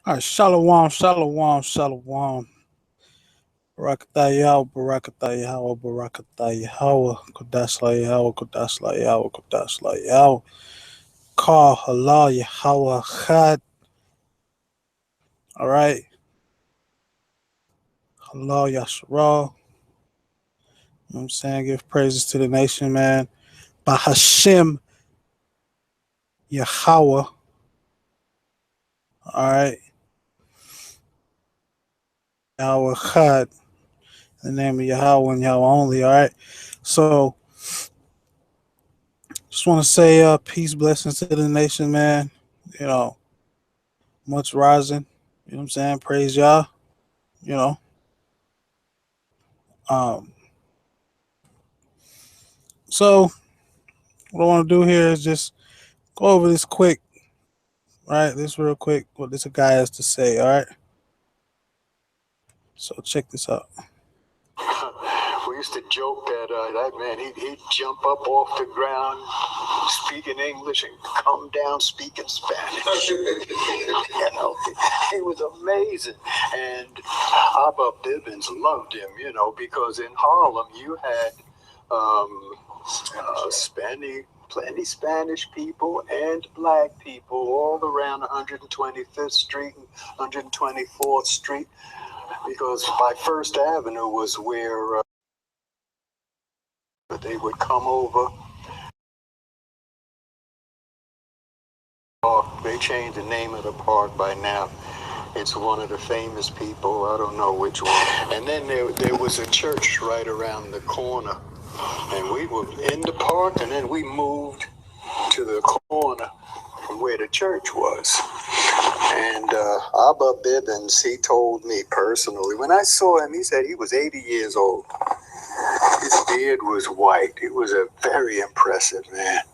All right, shalom, shalom, shalom. Barakatayahu, barakatayahu, barakatayahu. Kodaslayahu, kodaslayahu, kodaslayahu. Call halal Yahweh Chad. All right, halal Yashra. You know what I'm saying? Give praises to the nation, man. By Hashem Yahweh. All right, Yahweh Chad. In the name of Yahweh and Yahweh only. All right. So, just want to say peace, blessings to the nation, man. You know, much rising. You know what I'm saying? Praise Yah. You know. Um, so what I want to do here is just go over this quick, right? This real quick, what this guy has to say, all right? So check this out. We used to joke that that man, he'd jump up off the ground speaking English and come down speaking Spanish. You know, he was amazing. And Abba Bevins loved him, you know, because in Harlem you had plenty Spanish people and black people all around 125th Street and 124th Street, because by First Avenue was where they would come over. They changed the name of the park by now. It's one of the famous people. I don't know which one. And then there was a church right around the corner. And we were in the park, and then we moved to the corner from where the church was. And Abba Bevins, he told me personally, when I saw him, he said he was 80 years old. His beard was white. He was a very impressive man.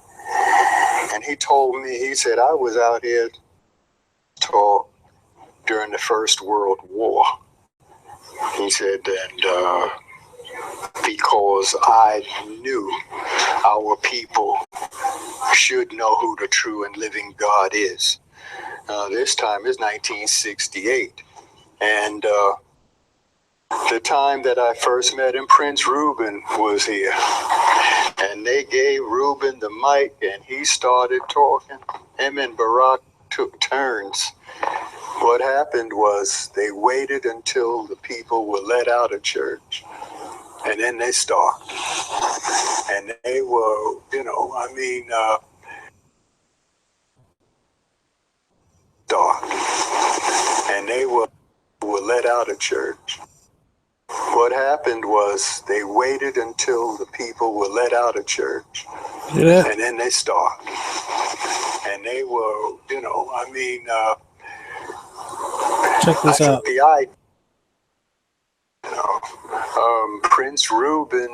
And he told me, he said, I was out here taught during the First World War. He said, and because I knew our people should know who the true and living God is. This time is 1968. And the time that I first met him, Prince Ruben was here. And they gave Ruben the mic, and he started talking. Him and Barack took turns. What happened was they waited until the people were let out of church, and then they started. And they were, you know, I mean, started. And they were let out of church. What happened was they waited until the people were let out of church, and then they started. And they were, you know, I mean, check this out. The idea, you know, Prince Ruben,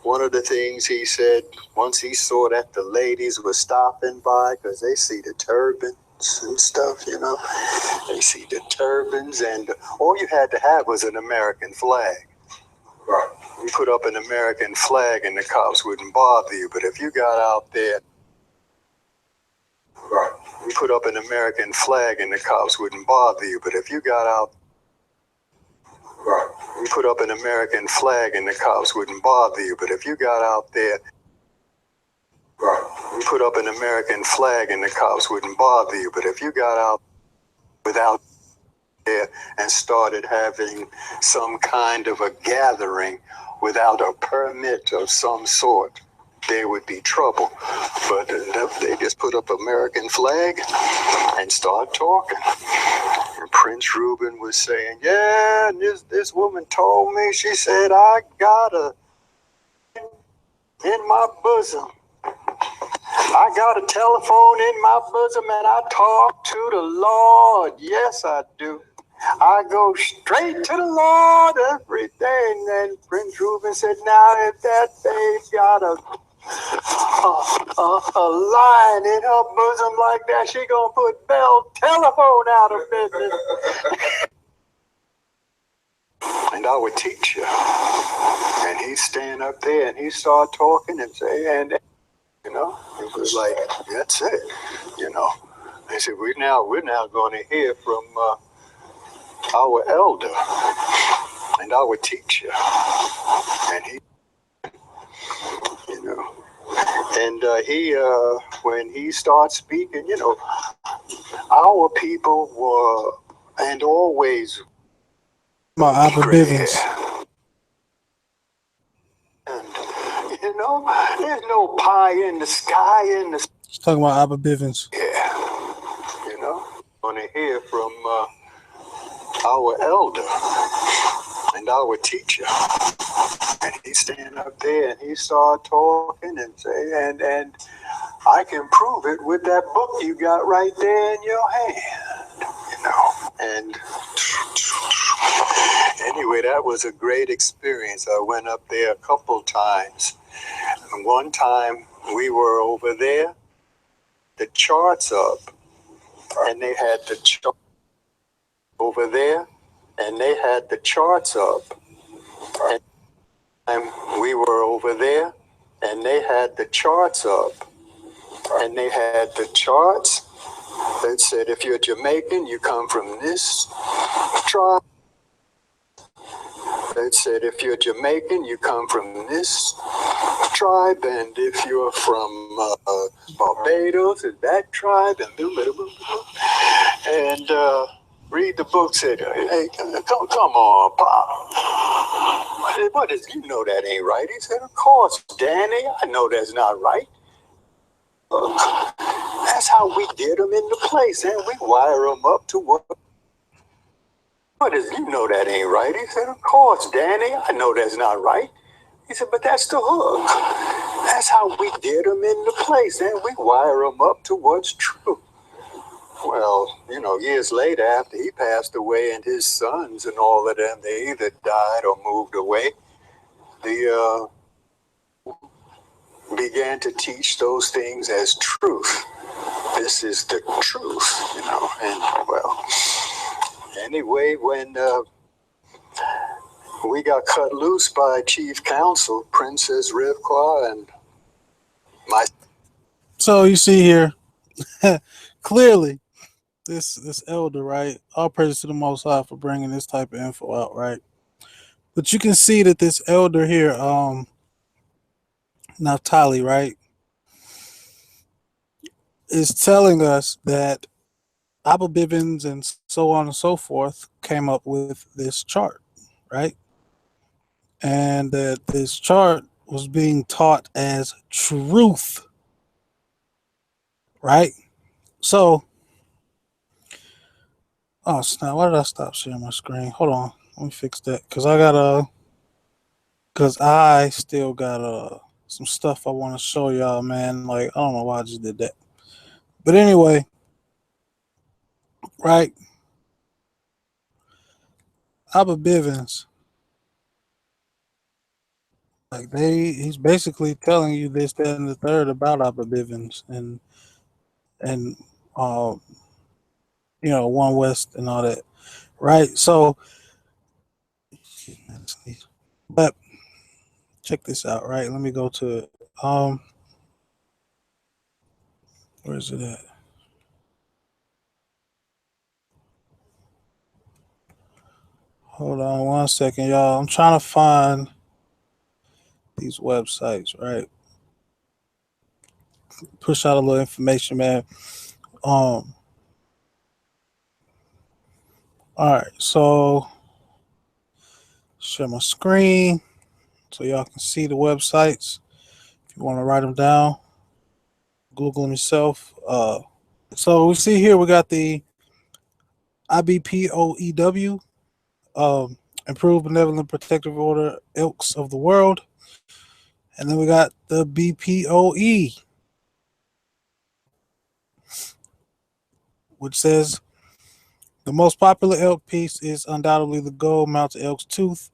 one of the things he said, once he saw that the ladies were stopping by, because they see the turbans and stuff, you know, they see the turbans, and all you had to have was an American flag. Right. You put up an American flag and the cops wouldn't bother you, but if you got out there, right, you put up an American flag and the cops wouldn't bother you, but if you got out, right, you put up an American flag and the cops wouldn't bother you, but if you got out there, right, you put up an American flag and the cops wouldn't bother you, but if you got out without there and started having some kind of a gathering without a permit of some sort, there would be trouble. But they just put up American flag and start talking. And Prince Ruben was saying, yeah, this woman told me, she said, I got a in my bosom. I got a telephone in my bosom and I talk to the Lord. Yes, I do. I go straight to the Lord every day. And then Prince Ruben said, now if that babe got a line in her bosom like that, she gonna put Bell Telephone out of business. And I would teach you. And he'd stand up there and he'd start talking and say, and you know, it was like, that's it, you know. They said, we're now going to hear from our elder and our teacher. And he, you know, and he, when he starts speaking, you know, our people were and always My Abba Bevins. And, you know, there's no pie in the sky in the. Just talking about Abba Bevins. Yeah, you know, want to hear from our elder and our teacher. And he stand up there and he start talking and say, and I can prove it with that book you got right there in your hand, you know. And anyway, that was a great experience. I went up there a couple times. And one time we were over there, the charts up, and they had the chart over there, and they had the charts up. And we were over there, and they had the charts up, and they had the charts that said, if you're Jamaican, you come from this tribe. That said, if you're Jamaican, you come from this tribe, and if you're from Barbados, it's that tribe, and read the book. Said, hey, come on, Pop. What is, you know that ain't right? He said, of course, Danny, I know that's not right. Look, that's how we get them into place, and we wire them up to what is, you know that ain't right. He said, of course, Danny, I know that's not right. He said, but that's the hook. That's how we get them into place, and we wire them up to what's true. Well, you know, years later, after he passed away, and his sons and all of them, they either died or moved away, they began to teach those things as truth. This is the truth, you know. And, well, anyway, when we got cut loose by Chief Counsel, Princess Rivqua, and my... So you see here, clearly, this elder, right? All praise to the Most High for bringing this type of info out, right? But you can see that this elder here, Naphtali, right, is telling us that Abba Bivens and so on and so forth came up with this chart, right? And that this chart was being taught as truth, right? So, oh snap! Why did I stop sharing my screen? Hold on, let me fix that because I still got some stuff I want to show y'all, man. Like I don't know why I just did that, but anyway, right? Abba Bivens, like he's basically telling you this, that, and the third about Abba Bivens and um, you know, One West and all that, right? So, but check this out, right? Let me go to it. Where is it at? Hold on 1 second, y'all. I'm trying to find these websites, right? Push out a little information, man. All right, so share my screen so y'all can see the websites. If you want to write them down, Google them yourself. So we see here we got the IBPOEW, Improved Benevolent Protective Order, Elks of the World, and then we got the BPOE, which says the most popular elk piece is undoubtedly the gold-mounted elk's tooth.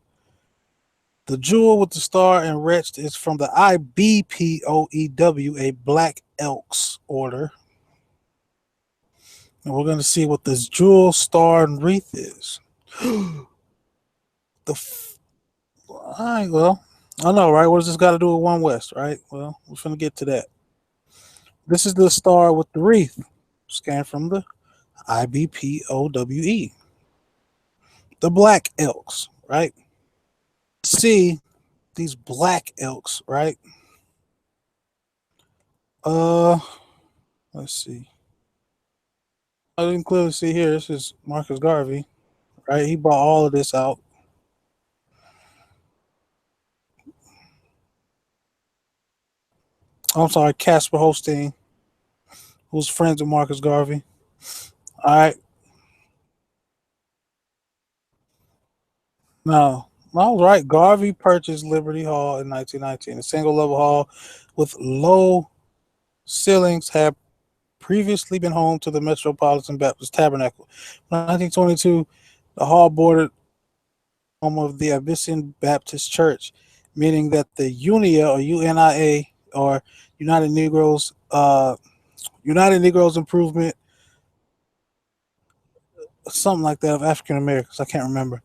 The jewel with the star enriched is from the IBPOEW, a Black Elks order. And we're going to see what this jewel, star, and wreath is. All right, well, I know, right? What does this got to do with One West, right? Well, we're going to get to that. This is the star with the wreath. scanned from the IBPOWE. The Black Elks, right? See these Black Elks, right? Uh, let's see. I didn't clearly see here. This is Marcus Garvey, right? He brought all of this out. I'm sorry, Casper Holstein, who's friends with Marcus Garvey. All right. Now, I was right. Garvey purchased Liberty Hall in 1919. A single level hall with low ceilings had previously been home to the Metropolitan Baptist Tabernacle. In 1922, the hall bordered home of the Abyssinian Baptist Church, meaning that the UNIA or UNIA or United Negroes Improvement, something like that, of African Americans. I can't remember.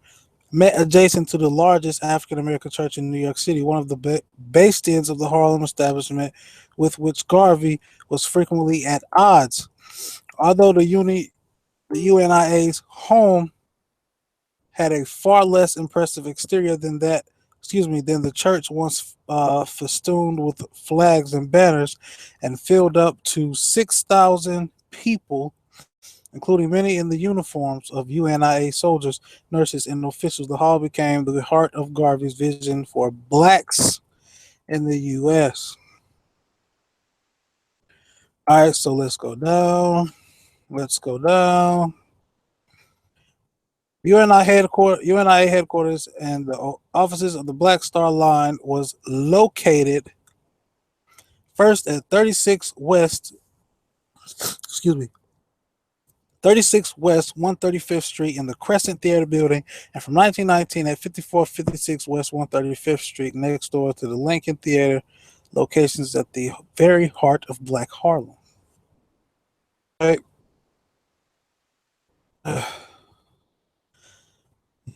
Met adjacent to the largest African American church in New York City, one of the bastions of the Harlem establishment, with which Garvey was frequently at odds. Although the UNIA's home had a far less impressive exterior than the church, once festooned with flags and banners and filled up to 6,000 people, including many in the uniforms of UNIA soldiers, nurses, and officials. The hall became the heart of Garvey's vision for blacks in the U.S. All right, so let's go down. Let's go down. UNIA headquarters and the offices of the Black Star Line was located first at 36 West, excuse me, 36 West 135th Street in the Crescent Theater building, and from 1919 at 5456 West 135th Street, next door to the Lincoln Theater, locations at the very heart of Black Harlem. Right.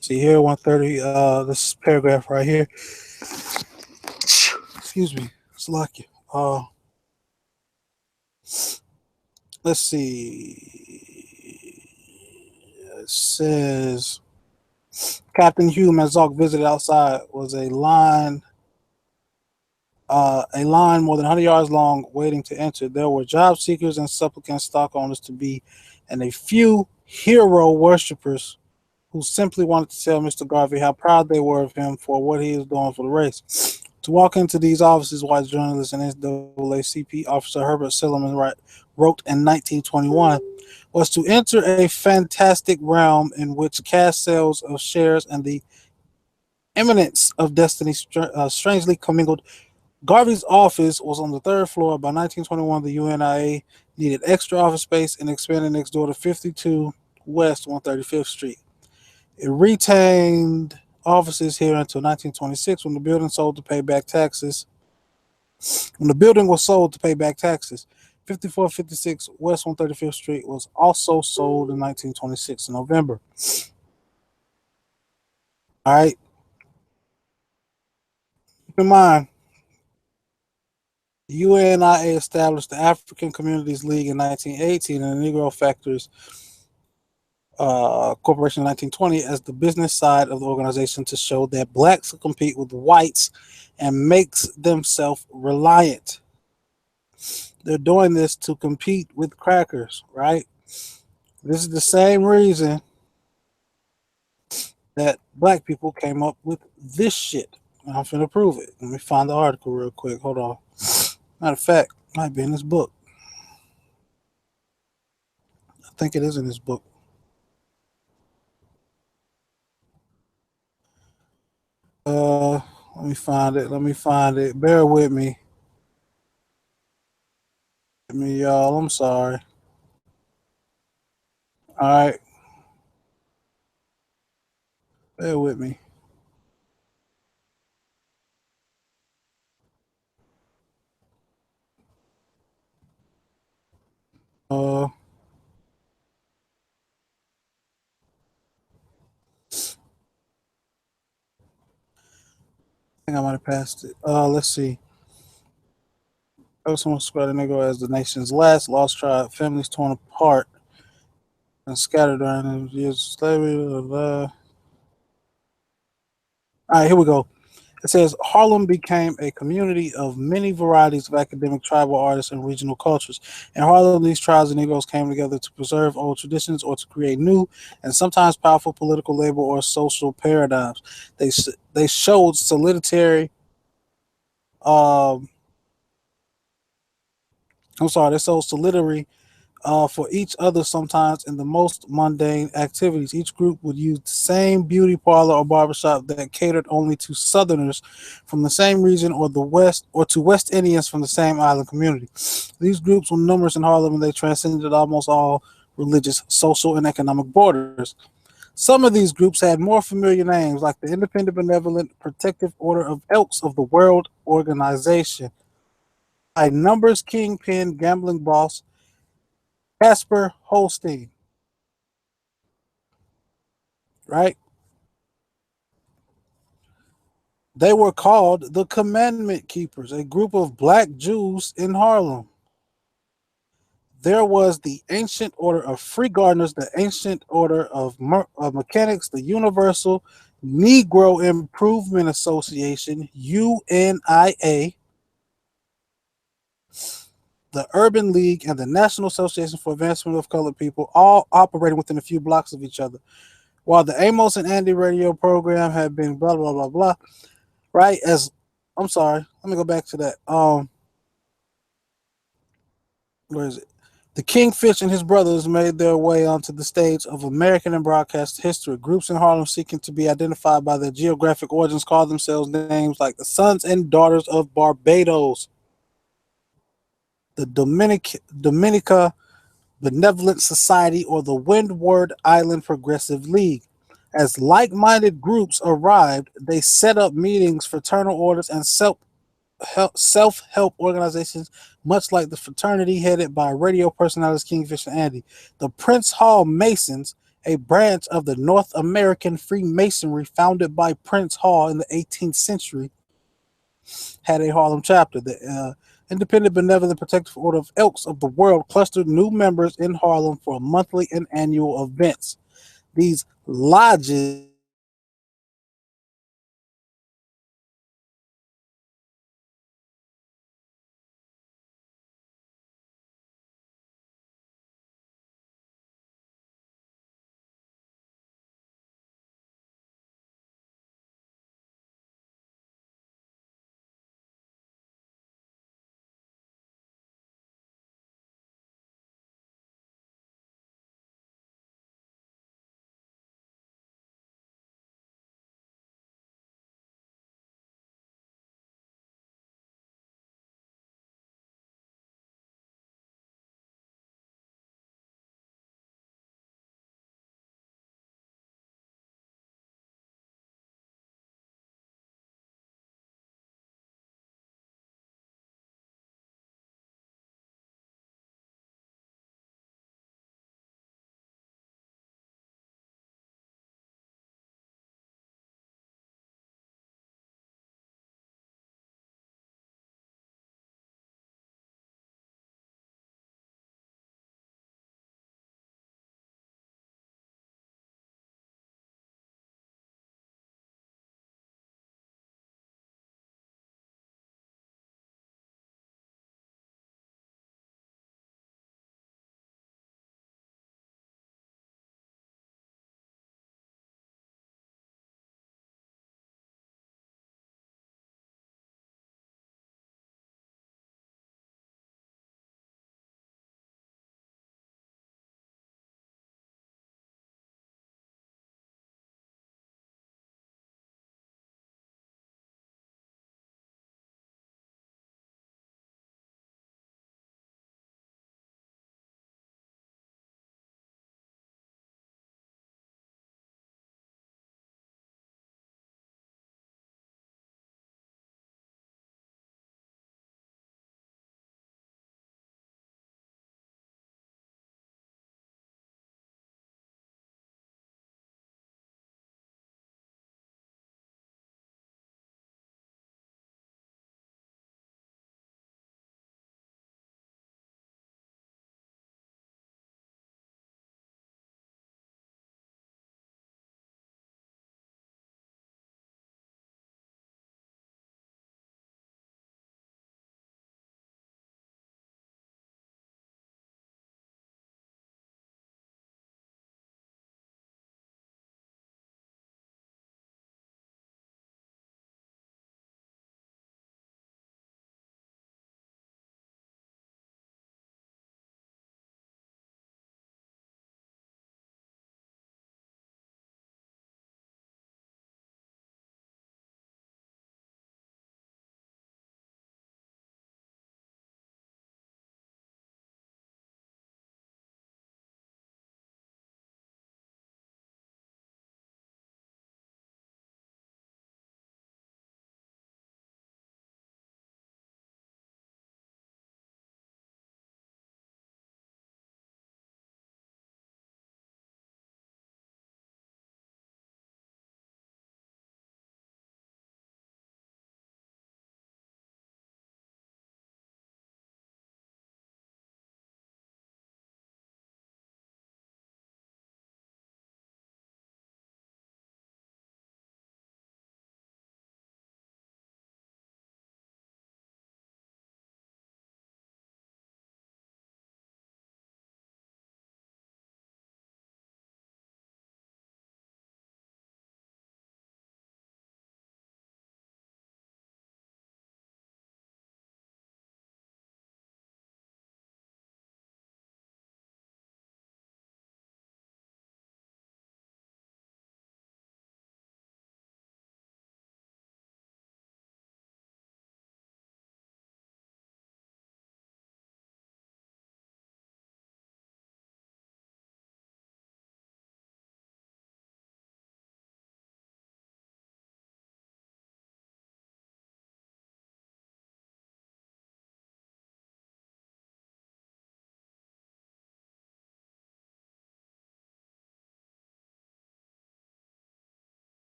See here, 130. This paragraph right here. Excuse me, Slovakia. Let's see. It says Captain Hugh Mazok visited outside was a line more than 100 yards long waiting to enter. There were job seekers and supplicant stock owners to be, and a few hero worshippers who simply wanted to tell Mr. Garvey how proud they were of him for what he is doing for the race. To walk into these offices, white journalist and NAACP officer Herbert Silliman wrote in 1921, was to enter a fantastic realm in which cash sales of shares and the imminence of destiny strangely commingled. Garvey's office was on the third floor. By 1921, the UNIA needed extra office space and expanded next door to 52 West 135th Street. It retained offices here until 1926 when the building sold to pay back taxes. When the building was sold to pay back taxes, 5456 West 135th Street was also sold in 1926 in November. All right. Keep in mind, the UNIA established the African Communities League in 1918 and the Negro Factors Corporation in 1920 as the business side of the organization to show that blacks can compete with whites and makes them self-reliant. They're doing this to compete with crackers, right? This is the same reason that black people came up with this shit. And I'm finna prove it. Let me find the article real quick. Hold on. Matter of fact, it might be in this book. I think it is in this book. Let me find it. Let me find it. Bear with me. Y'all. I'm sorry. All right. Bear with me. Uh, I think I might have passed it. Let's see. Someone described the Negro as the nation's last lost tribe, families torn apart and scattered during the years of slavery. Blah, blah. All right, here we go. It says Harlem became a community of many varieties of academic, tribal artists, and regional cultures. In Harlem, these tribes and Negroes came together to preserve old traditions or to create new and sometimes powerful political, labor, or social paradigms. They showed solitary. Um, I'm sorry, they showed solidarity for each other sometimes in the most mundane activities. Each group would use the same beauty parlor or barbershop that catered only to Southerners from the same region or the West or to West Indians from the same island community. These groups were numerous in Harlem and they transcended almost all religious, social, and economic borders. Some of these groups had more familiar names like the Independent Benevolent Protective Order of Elks of the World Organization, by numbers kingpin gambling boss Casper Holstein, right? They were called the Commandment Keepers, a group of black Jews in Harlem. There was the Ancient Order of Free Gardeners, the Ancient Order of Mechanics, the Universal Negro Improvement Association, UNIA, the Urban League, and the National Association for Advancement of Colored People, all operating within a few blocks of each other. While the Amos and Andy radio program had been blah, blah, blah, blah, right? I'm sorry, let me go back to that. Where is it? The Kingfish and his brothers made their way onto the stage of American and broadcast history. Groups in Harlem seeking to be identified by their geographic origins call themselves names like the Sons and Daughters of Barbados, the Dominica Benevolent Society, or the Windward Island Progressive League. As like-minded groups arrived, they set up meetings, fraternal orders, and self-help organizations, much like the fraternity headed by radio personalities Kingfish and Andy. The Prince Hall Masons, a branch of the North American Freemasonry founded by Prince Hall in the 18th century, had a Harlem chapter. The Independent Benevolent Protective Order of Elks of the World clustered new members in Harlem for monthly and annual events. These lodges